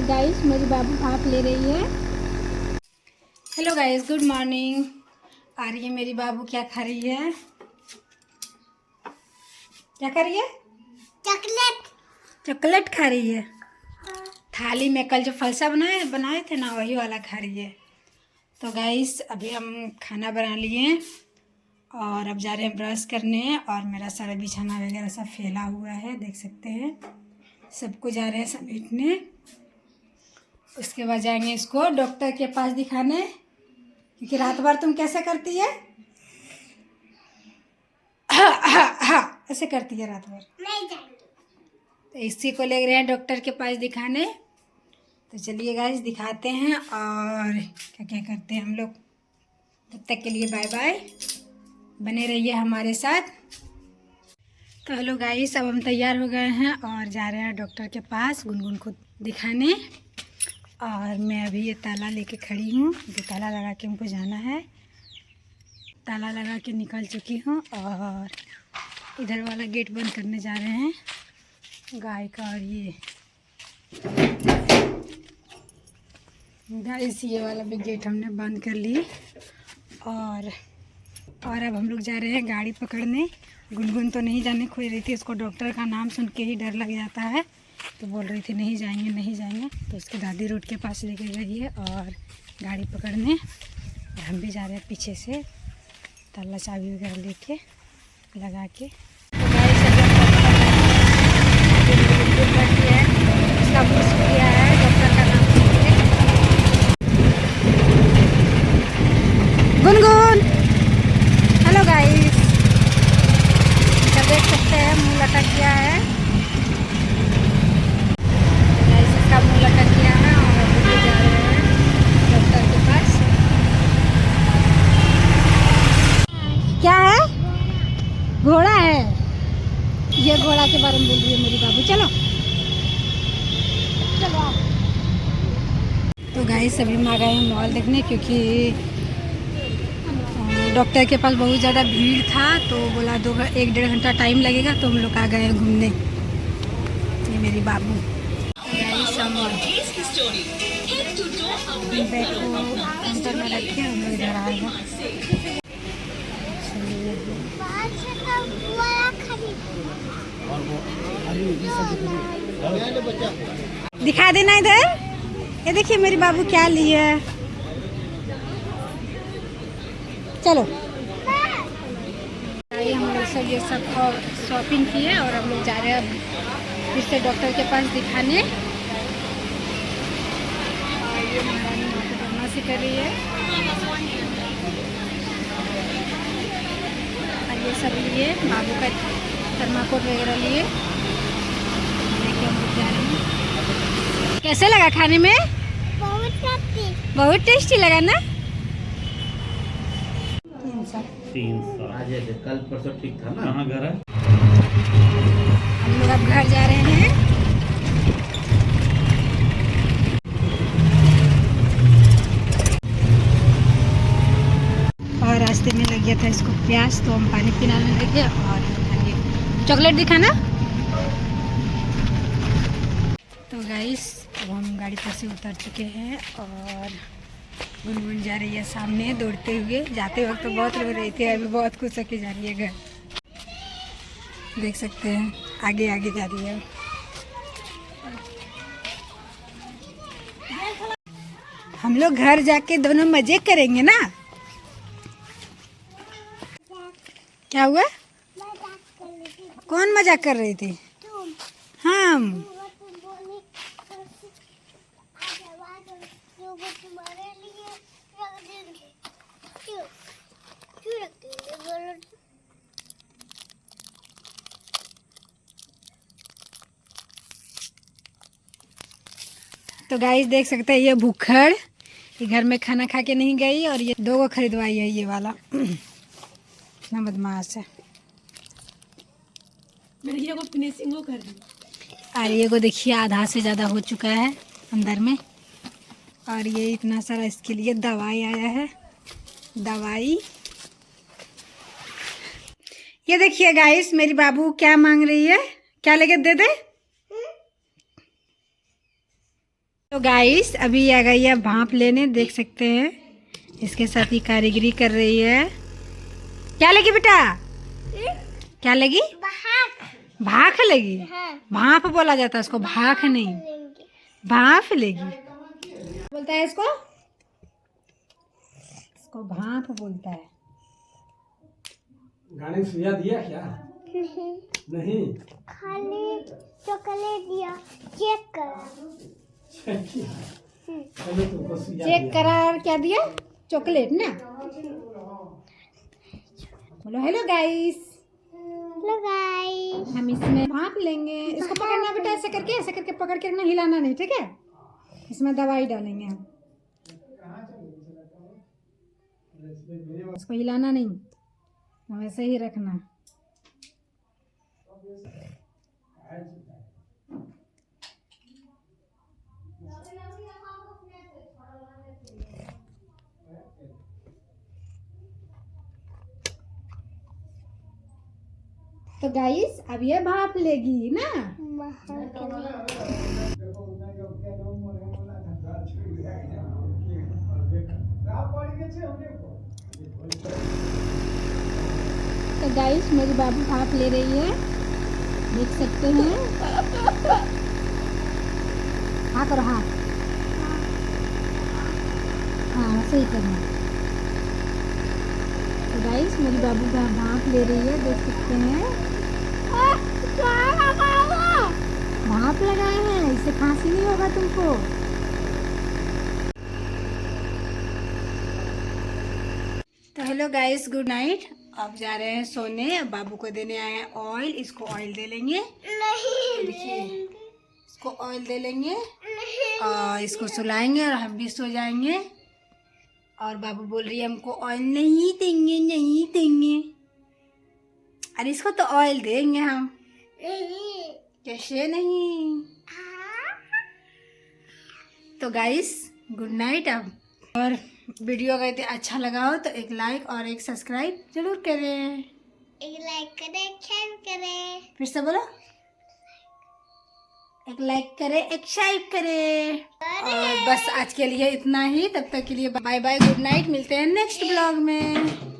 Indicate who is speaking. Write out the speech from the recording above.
Speaker 1: Guys मेरी बाबू भाप ले रही है। Hello guys, good morning. आ रही है मेरी बाबू, क्या खा रही है? क्या खा रही है?
Speaker 2: चॉकलेट।
Speaker 1: चॉकलेट खा रही है। थाली में कल जो फलसा बनाए थे ना, वही वाला खा रही है। तो गाइस अभी हम खाना बना लिए और अब जा रहे हैं ब्रश करने। और मेरा सारा बिछाना वगैरह सब फैला हुआ है, देख सकते हैं। सबको जा रहे हैं समेटने। उसके बाद जाएंगे इसको डॉक्टर के पास दिखाने, क्योंकि रात भर तुम कैसे करती है? ऐसे करती है रात भर।
Speaker 2: नहीं जाएंगे।
Speaker 1: तो इसी को ले रहे हैं डॉक्टर के पास दिखाने। तो चलिए गाइस दिखाते हैं और क्या क्या करते हैं हम लोग। तब तक के लिए बाय बाय, बने रहिए हमारे साथ। तो हेलो गाइस, अब हम तैयार हो गए हैं और जा रहे हैं डॉक्टर के पास गुनगुन को दिखाने। और मैं अभी ये ताला लेके खड़ी हूँ, जो ताला लगा के हमको जाना है। ताला लगा के निकल चुकी हूँ और इधर वाला गेट बंद करने जा रहे हैं गाय का। और ये गाइस ये वाला भी गेट हमने बंद कर ली। और अब हम लोग जा रहे हैं गाड़ी पकड़ने। गुनगुन तो नहीं जाने खोज रही थी, उसको डॉक्टर का नाम सुन के ही डर लग जाता है, तो बोल रही थी नहीं जाएंगे नहीं जाएंगे। तो उसकी दादी रोड के पास लेके गई है और गाड़ी पकड़ने। और हम भी जा रहे हैं पीछे से, ताला चाबी वगैरह लेके लगा के। तो गाड़ी से है, उसका बुश किया है डॉक्टर का नाम सुन के। गुनगुन हेलो गाइस, देख सकते हैं मुंह लटक गया है। गाइस इसका मुंह लटक गया है और अभी भी जा रहे हैं डॉक्टर के पास। क्या है? घोड़ा है। ये घोड़ा के बारे में बोल रही है मेरी बाबू। चलो चलो। तो गाइस अभी हम आ गए हैं मॉल देखने, क्योंकि डॉक्टर के पास बहुत ज़्यादा भीड़ था, तो बोला 1-1.5 घंटा टाइम लगेगा। तो हम लोग आ गए हैं घूमने। ये मेरी बाबू बैग को काउंटर में रख के हम लोग इधर आएगा। दिखा देना इधर। ये देखिए मेरी बाबू क्या ली है। चलो हम लोग सब ये सब शॉपिंग किए और हम लोग जा रहे हैं फिर से डॉक्टर के पास दिखाने। और ये महारानी वहाँ पे बदमाशी कर रही है। और ये सब लिए बाबू का थर्माकोट वगैरह लिए, लेके हम लोग जा रहे हैं। कैसे लगा खाने में? बहुत टेस्टी लगा ना?
Speaker 3: 300 आज कल परसों ठीक था ना। कहाँ घर है?
Speaker 1: हम लोग अब घर जा रहे हैं। और रास्ते में लग गया था इसको प्यास, तो हम पानी पिलाने लगे। और चॉकलेट दिखा ना। तो गाइस अब हम गाड़ी पर से उतर चुके हैं और गुनगुन जा रही है सामने दौड़ते हुए। जाते वक्त तो बहुत रो रही थी, अभी बहुत खुश होके जा रही है घर। देख सकते हैं आगे आगे जा रही है। हम लोग घर जाके दोनों मजे करेंगे ना। क्या हुआ? कौन मजाक कर रही थी? हम। तो गाइस देख सकते हैं ये भूखड़, ये घर में खाना खा के नहीं गई। और ये 2 को खरीदवाई है ये वाला। इतना बदमाश है।
Speaker 2: मेरी को फिनिशिंग हो कर दी।
Speaker 1: और ये को देखिए आधा से ज़्यादा हो चुका है अंदर में। और ये इतना सारा इसके लिए दवाई आया है, दवाई। ये देखिए गाइस मेरी बाबू क्या मांग रही है, क्या लेके दे दे। तो तो गाइस अभी आ गई है भाप लेने, देख सकते हैं इसके साथ ही कारीगरी कर रही है। क्या लगी बेटा? क्या लगी? भाख लगी। भाप बोला जाता है उसको, भाख नहीं, भाप लेगी बोलता है इसको भाप बोलता है।
Speaker 4: गाने सुइया दिया क्या? नहीं
Speaker 2: खाली चॉकलेट दिया, चेक करा।
Speaker 4: चलो तुमको सुइया
Speaker 1: चेक करा और क्या दिया? चॉकलेट ना। बोलो हेलो गाइस,
Speaker 2: हेलो गाइस,
Speaker 1: हम इसमें भाप लेंगे। इसको पकड़ना बेटा, ऐसे करके पकड़ के रखना, हिलाना नहीं, ठीक है? इसमें दवाई डालेंगे हम, इसको हिलाना नहीं, वैसे ही रखना। तो गाइस अब ये भाप लेगी ना। तो गाइस मेरी बाबू भाप ले रही है, देख सकते हैं। हाँ करो, हाँ हाँ सही करना। तो गाइस मेरी बाबू भाप ले रही है, देख सकते हैं। भाप लगाए हैं, इससे खांसी नहीं होगा तुमको। तो हेलो गाइस, गुड नाइट। अब जा रहे हैं सोने। अब बाबू को देने आए हैं ऑयल, इसको ऑयल दे लेंगे। देखिए इसको ऑयल दे लेंगे और इसको सुलाएंगे और हम भी सो जाएंगे। और बाबू बोल रही है हमको ऑयल नहीं देंगे, नहीं देंगे। अरे इसको तो ऑयल देंगे हम। कैसे नहीं? तो गाइस गुड नाइट। अब और वीडियो अगर अच्छा लगा हो तो एक लाइक और एक सब्सक्राइब जरूर करें।
Speaker 2: एक लाइक करें, शेयर करें।
Speaker 1: फिर से बोलो, एक लाइक करें, एक शेयर करें। और बस आज के लिए इतना ही। तब तक के लिए बाय बाय, गुड नाइट। मिलते हैं नेक्स्ट ब्लॉग में।